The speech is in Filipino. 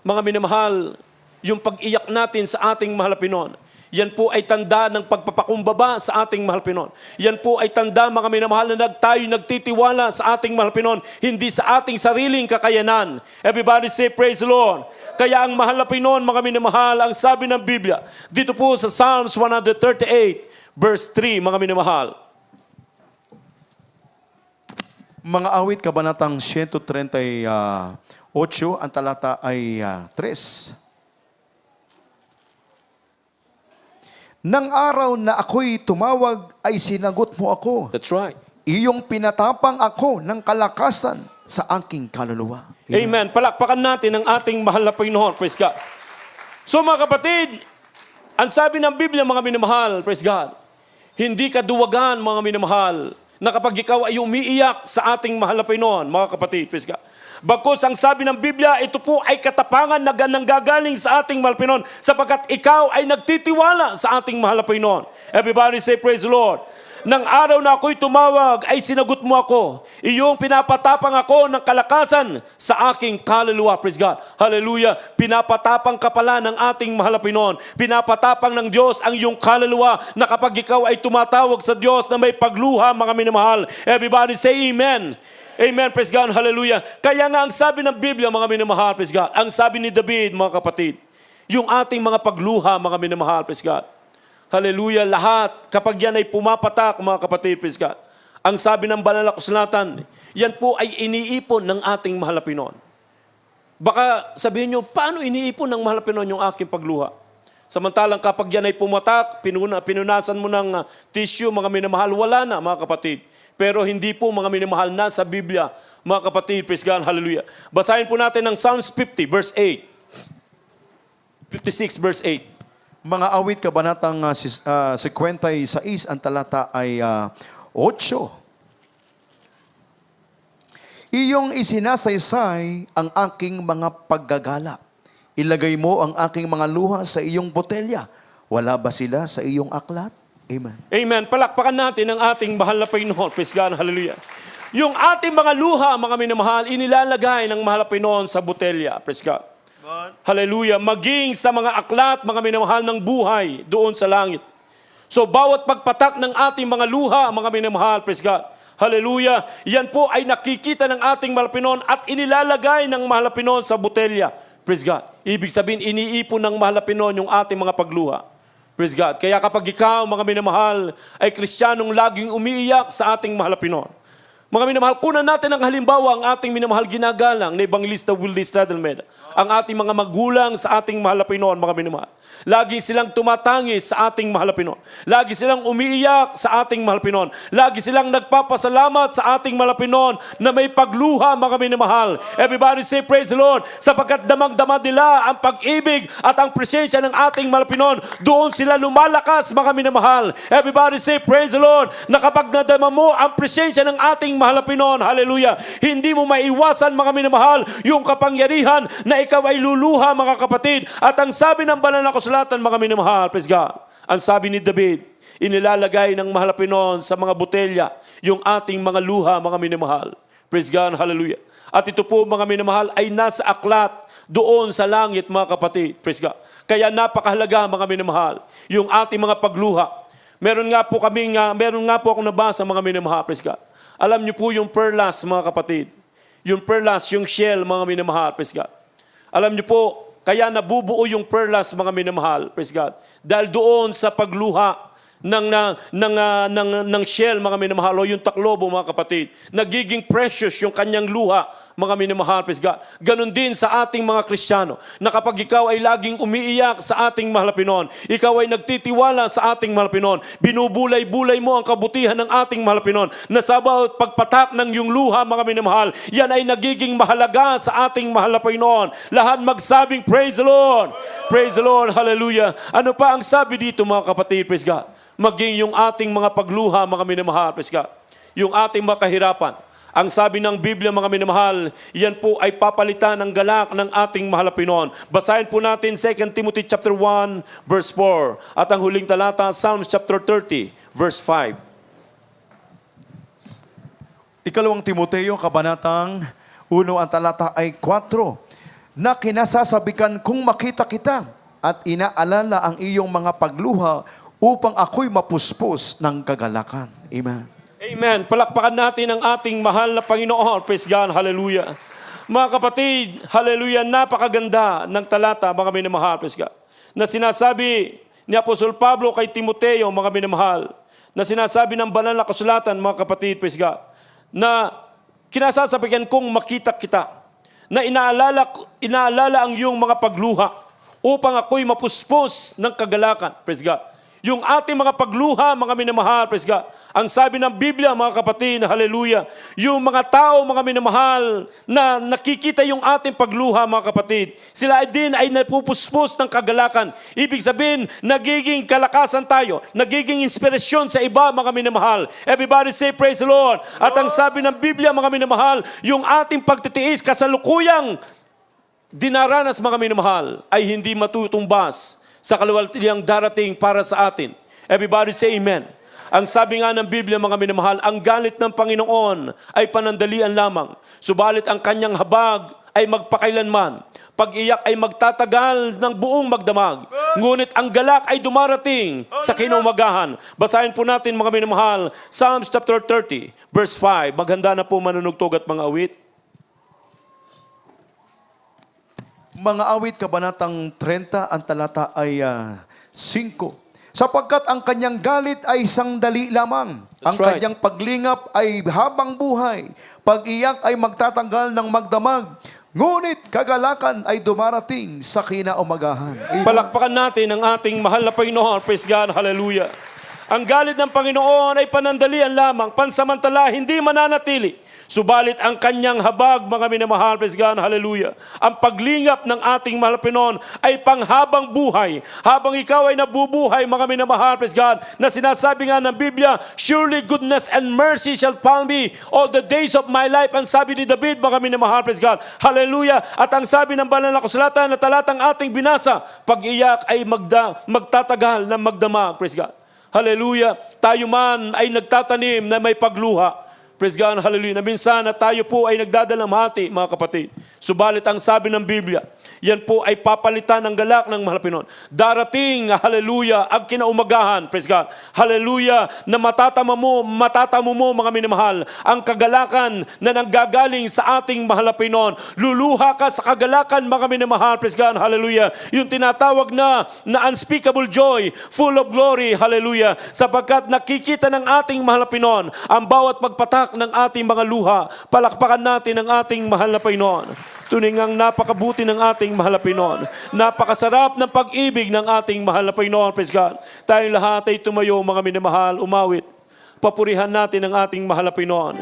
mga minamahal, yung pag-iyak natin sa ating mahal na Panginoon, yan po ay tanda ng pagpapakumbaba sa ating mahal na Panginoon. Yan po ay tanda, mga minamahal, na tayo nagtitiwala sa ating mahal na Panginoon, hindi sa ating sariling kakayanan. Everybody say, praise the Lord. Kaya ang mahal na Panginoon, mga minamahal, ang sabi ng Biblia, dito po sa Psalms 138, verse 3, mga minamahal. Mga awit, kabanatang 138, ang talata ay 3. Nang araw na ako'y tumawag, ay sinagot mo ako. That's right. Iyong pinatapang ako ng kalakasan sa aking kaluluwa. Amen. Palakpakan natin ang ating mahal na Panginoon. Praise God. So mga kapatid, ang sabi ng Biblia, mga minamahal, praise God, hindi kaduwagan, mga minamahal, na kapag ikaw ay umiiyak sa ating mahal na Panginoon, mga kapatid, praise God. Bagkus ang sabi ng Biblia, ito po ay katapangan na nanggagaling sa ating mahal na Panginoon, sapagkat ikaw ay nagtitiwala sa ating mahal na Panginoon. Everybody say, praise the Lord. Nang araw na ako'y tumawag, ay sinagot mo ako. Iyong pinapatapang ako ng kalakasan sa aking kaluluwa. Praise God. Hallelujah. Pinapatapang ka pala ng ating mahal na Panginoon. Pinapatapang ng Diyos ang iyong kaluluwa na kapag ikaw ay tumatawag sa Diyos na may pagluha, mga minamahal. Everybody say amen. Amen. Praise God. Hallelujah. Kaya nga ang sabi ng Biblia, mga minamahal, praise God, ang sabi ni David, mga kapatid, yung ating mga pagluha, mga minamahal, praise God. Hallelujah, lahat, kapag yan ay pumapatak, mga kapatid, praise God, ang sabi ng banal na kasulatan, yan po ay iniipon ng ating mahal na Panginoon. Baka sabihin nyo, paano iniipon ng mahal na Panginoon yung aking pagluha? Samantalang kapag yan ay pumatak, pinunasan mo ng tissue, mga minamahal, wala na, mga kapatid. Pero hindi po, mga minamahal, na sa Biblia, mga kapatid, praise God, hallelujah. Basahin po natin ng Psalms 50, verse 8. 56, verse 8. Mga awit, kabanatang 56, ang talata ay 8. Iyong isinasaysay ang aking mga paggagala. Ilagay mo ang aking mga luha sa iyong botelya. Wala ba sila sa iyong aklat? Amen. Amen. Palakpakan natin ang ating mahal na Panginoon. Praise God, hallelujah. Yung ating mga luha, mga minamahal, inilalagay ng mahal na Panginoon sa botelya. Praise God. Hallelujah. Maging sa mga aklat, mga minamahal ng buhay doon sa langit. So, bawat pagpatak ng ating mga luha, mga minamahal, praise God. Hallelujah. Yan po ay nakikita ng ating mahal na Panginoon at inilalagay ng mahal na Panginoon sa botelya. Praise God. Ibig sabihin, iniipon ng mahal na Panginoon yung ating mga pagluha. Praise God. Kaya kapag ikaw, mga minamahal, ay Kristiyanong laging umiiyak sa ating mahal na Panginoon. Mga minamahal, kunan natin ang halimbawa ang ating minamahal ginagalang na Evangelista Willie Stradelmed. Ang ating mga magulang sa ating mahal na Panginoon, mga minamahal. Lagi silang tumatangis sa ating mahal na Panginoon. Lagi silang umiiyak sa ating mahal na Panginoon. Lagi silang nagpapasalamat sa ating mahal na Panginoon na may pagluha, mga minamahal. Everybody say praise the Lord. Sapagkat damang-dama nila ang pag-ibig at ang presensya ng ating mahal na Panginoon. Doon sila lumalakas, mga minamahal. Everybody say praise the Lord. Na kapag nadama mo ang presensya ng ating mahal na Panginoon, hallelujah, hindi mo maiwasan, mga minamahal, yung kapangyarihan na ikaw ay luluha, mga kapatid. At ang sabi ng banal na kasulatan, mga minamahal, praise God, ang sabi ni David, inilalagay ng mahal na Panginoon sa mga botelya yung ating mga luha, mga minamahal. Praise God, hallelujah. At ito po, mga minamahal, ay nasa aklat doon sa langit, mga kapatid. Praise God. Kaya napakahalaga, mga minamahal, yung ating mga pagluha. Meron nga po akong nabasa, mga minamahal, praise God. Alam niyo po yung perlas, mga kapatid. Yung perlas, yung shell, mga minamahal, praise God. Alam niyo po, kaya nabubuo yung perlas, mga minamahal, praise God. Dahil doon sa pagluha ng shell, mga minamahal, o yung taklobo, mga kapatid, nagiging precious yung kanyang luha, mga minamahal, praise God. Ganon din sa ating mga Kristiyano, na kapag ikaw ay laging umiiyak sa ating mahal na Panginoon, ikaw ay nagtitiwala sa ating mahal na Panginoon, binubulay-bulay mo ang kabutihan ng ating mahal na Panginoon, na sa bawat pagpatak ng iyong luha, mga minamahal, yan ay nagiging mahalaga sa ating mahal na Panginoon. Lahat magsabing, praise the Lord! Praise the Lord! Hallelujah! Ano pa ang sabi dito, mga kapatid? Praise God! Maging yung ating mga pagluha, mga minamahal, praise God, yung ating mga kahirapan. Ang sabi ng Biblia, mga minamahal, yan po ay papalitan ng galak ng ating mahal na Panginoon. Basahin po natin 2 Timothy chapter 1, verse 4. At ang huling talata, Psalms chapter 30, verse 5. Ikalawang Timoteo, kabanatang 1, ang talata ay 4. na kinasasabikan kung makita kita at inaalala ang iyong mga pagluha upang ako'y mapuspos ng kagalakan. Amen. Amen. Palakpakan natin ang ating mahal na Panginoon. Praise God. Hallelujah. Mga kapatid, hallelujah, napakaganda ng talata, mga minamahal, praise God, na sinasabi ni Apostol Pablo kay Timoteo, mga minamahal, na sinasabi ng banal na kasulatan, mga kapatid, praise God, na kinasasabihan kong makita kita, na inaalala ang iyong mga pagluha upang ako'y mapuspos ng kagalakan, praise God. Yung ating mga pagluha, mga minamahal, praise God. Ang sabi ng Biblia, mga kapatid, hallelujah, yung mga tao, mga minamahal, na nakikita yung ating pagluha, mga kapatid, sila din ay napupuspos ng kagalakan. Ibig sabihin, nagiging kalakasan tayo, nagiging inspirasyon sa iba, mga minamahal. Everybody say, praise the Lord. At ang sabi ng Biblia, mga minamahal, yung ating pagtitiis, kasalukuyang dinaranas, mga minamahal, ay hindi matutumbas sa kaluwalhatiang darating para sa atin. Everybody say amen. Ang sabi nga ng Biblia, mga minamahal, ang galit ng Panginoon ay panandalian lamang, subalit ang kanyang habag ay magpakailanman. Pag-iyak ay magtatagal ng buong magdamag. Ngunit ang galak ay dumarating sa kinaumagahan. Basahin po natin, mga minamahal, Psalms chapter 30, verse 5. Maghanda na po manunugtog at mga awit. Mga awit, kabanatang 30, ang talata ay 5. Sapagkat ang kanyang galit ay sandali lamang. Ang right. kanyang paglingap ay habang buhay. Pag-iyak ay magtatagal ng magdamag. Ngunit kagalakan ay dumarating sa kinaumagahan. Amen. Palakpakan natin ang ating mahal na Panginoon. Praise God. Hallelujah. Ang galit ng Panginoon ay panandalian lamang, pansamantala, hindi mananatili. Subalit ang kanyang habag, mga minamahal, praise God, hallelujah. Ang paglingap ng ating mahal na Panginoon ay panghabang buhay. Habang ikaw ay nabubuhay, mga minamahal, praise God, na sinasabi nga ng Biblia, surely goodness and mercy shall follow me all the days of my life. Ang sabi ni David, mga minamahal, praise God, hallelujah. At ang sabi ng banal na kasulatan na talatang ating binasa, pag-iyak ay magtatagal na magdamag, praise God. Hallelujah. Tayo man ay nagtatanim na may pagluha. Praise God, hallelujah. Na minsan na tayo po ay nagdadalamhati, mga kapatid. Subalit ang sabi ng Biblia, yan po ay papalitan ng galak ng mahal na Panginoon. Darating, hallelujah, ang kinaumagahan, praise God. Hallelujah, na matatamo mo, mga minamahal, ang kagalakan na nanggagaling sa ating mahal na Panginoon. Luluha ka sa kagalakan, mga minamahal, praise God, hallelujah. Yung tinatawag na unspeakable joy, full of glory, hallelujah. Sapagkat nakikita ng ating mahal na Panginoon ang bawat pagpatak ng ating mga luha. Palakpakan natin ang ating mahal na Panginoon. Tunay ngang napakabuti ng ating mahal na Panginoon. Napakasarap ng pag-ibig ng ating mahal na Panginoon. Praise God. Tayong lahat ay tumayo, mga minamahal, umawit. Papurihan natin ang ating mahal na Panginoon.